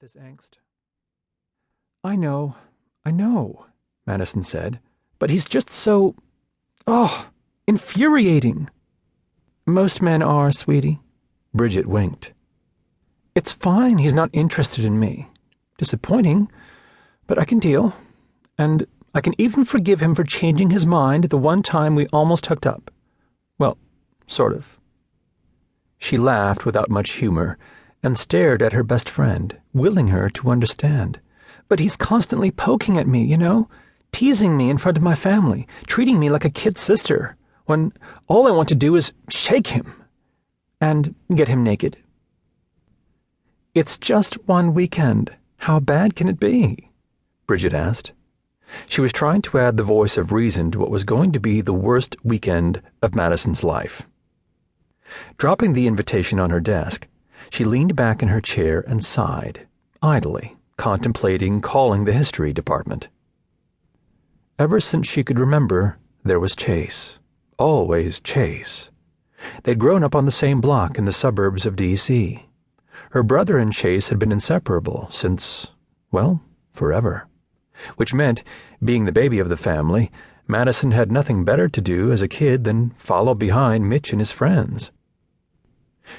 with this angst. I know, Madison said, but he's just so, infuriating. Most men are, sweetie. Bridget winked. It's fine he's not interested in me. Disappointing, but I can deal. And I can even forgive him for changing his mind the one time we almost hooked up. Well, sort of. She laughed without much humor and stared at her best friend, willing her to understand. But he's constantly poking at me, teasing me in front of my family, treating me like a kid sister, when all I want to do is shake him and get him naked. It's just one weekend. How bad can it be? Bridget asked. She was trying to add the voice of reason to what was going to be the worst weekend of Madison's life. Dropping the invitation on her desk, she leaned back in her chair and sighed, idly, contemplating calling the history department. Ever since she could remember, there was Chase. Always Chase. They'd grown up on the same block in the suburbs of D.C. Her brother and Chase had been inseparable since, well, forever. Which meant, being the baby of the family, Madison had nothing better to do as a kid than follow behind Mitch and his friends.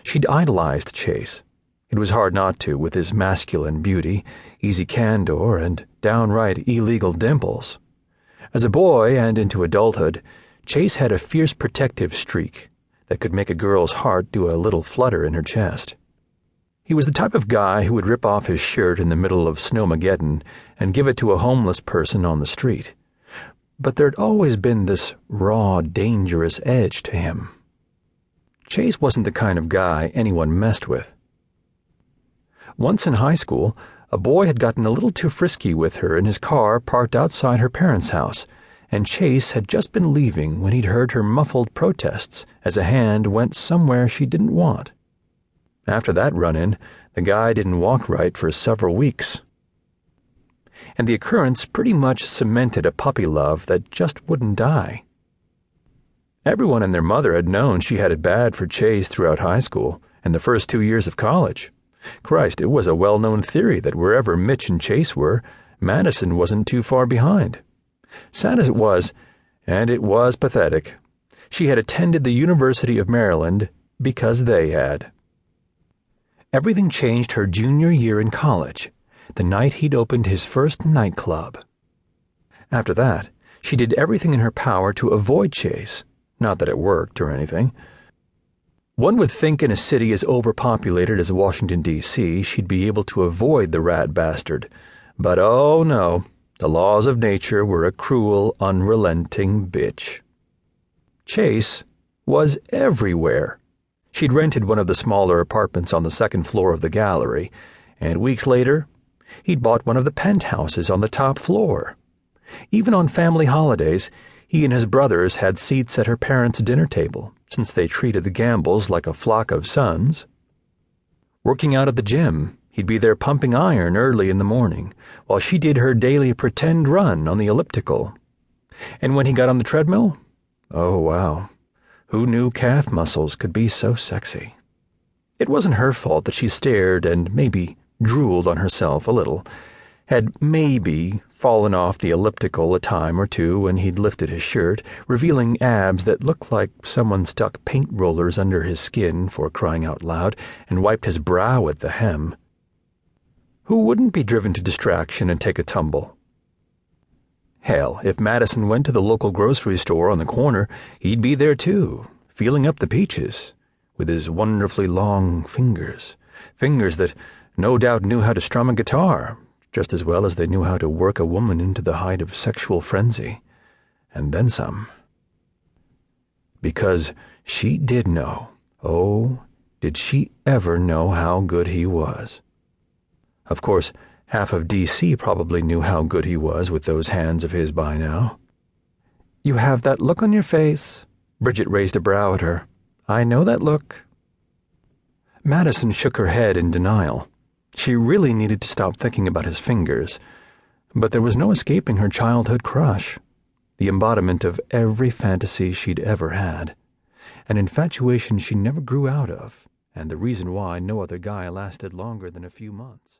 She'd idolized Chase. It was hard not to, with his masculine beauty, easy candor, and downright illegal dimples. As a boy and into adulthood, Chase had a fierce protective streak that could make a girl's heart do a little flutter in her chest. He was the type of guy who would rip off his shirt in the middle of Snowmageddon and give it to a homeless person on the street. But there'd always been this raw, dangerous edge to him. Chase wasn't the kind of guy anyone messed with. Once in high school, a boy had gotten a little too frisky with her in his car parked outside her parents' house, and Chase had just been leaving when he'd heard her muffled protests as a hand went somewhere she didn't want. After that run-in, the guy didn't walk right for several weeks. And the occurrence pretty much cemented a puppy love that just wouldn't die. Everyone and their mother had known she had it bad for Chase throughout high school and the first 2 years of college. Christ, it was a well-known theory that wherever Mitch and Chase were, Madison wasn't too far behind. Sad as it was, and it was pathetic, she had attended the University of Maryland because they had. Everything changed her junior year in college, the night he'd opened his first nightclub. After that, she did everything in her power to avoid Chase, not that it worked or anything. One would think in a city as overpopulated as Washington, D.C., she'd be able to avoid the rat bastard. But oh no, the laws of nature were a cruel, unrelenting bitch. Chase was everywhere. She'd rented one of the smaller apartments on the second floor of the gallery, and weeks later, he'd bought one of the penthouses on the top floor. Even on family holidays, he and his brothers had seats at her parents' dinner table, since they treated the Gambles like a flock of sons. Working out at the gym, he'd be there pumping iron early in the morning, while she did her daily pretend run on the elliptical. And when he got on the treadmill, oh wow, who knew calf muscles could be so sexy? It wasn't her fault that she stared and maybe drooled on herself a little, had maybe fallen off the elliptical a time or two when he'd lifted his shirt, revealing abs that looked like someone stuck paint rollers under his skin, for crying out loud, and wiped his brow at the hem. Who wouldn't be driven to distraction and take a tumble? Hell, if Madison went to the local grocery store on the corner, he'd be there too, feeling up the peaches, with his wonderfully long fingers that no doubt knew how to strum a guitar, just as well as they knew how to work a woman into the height of sexual frenzy, and then some. Because she did know, oh, did she ever know how good he was. Of course, half of D.C. probably knew how good he was with those hands of his by now. You have that look on your face. Bridget raised a brow at her. I know that look. Madison shook her head in denial. She really needed to stop thinking about his fingers, but there was no escaping her childhood crush, the embodiment of every fantasy she'd ever had, an infatuation she never grew out of, and the reason why no other guy lasted longer than a few months.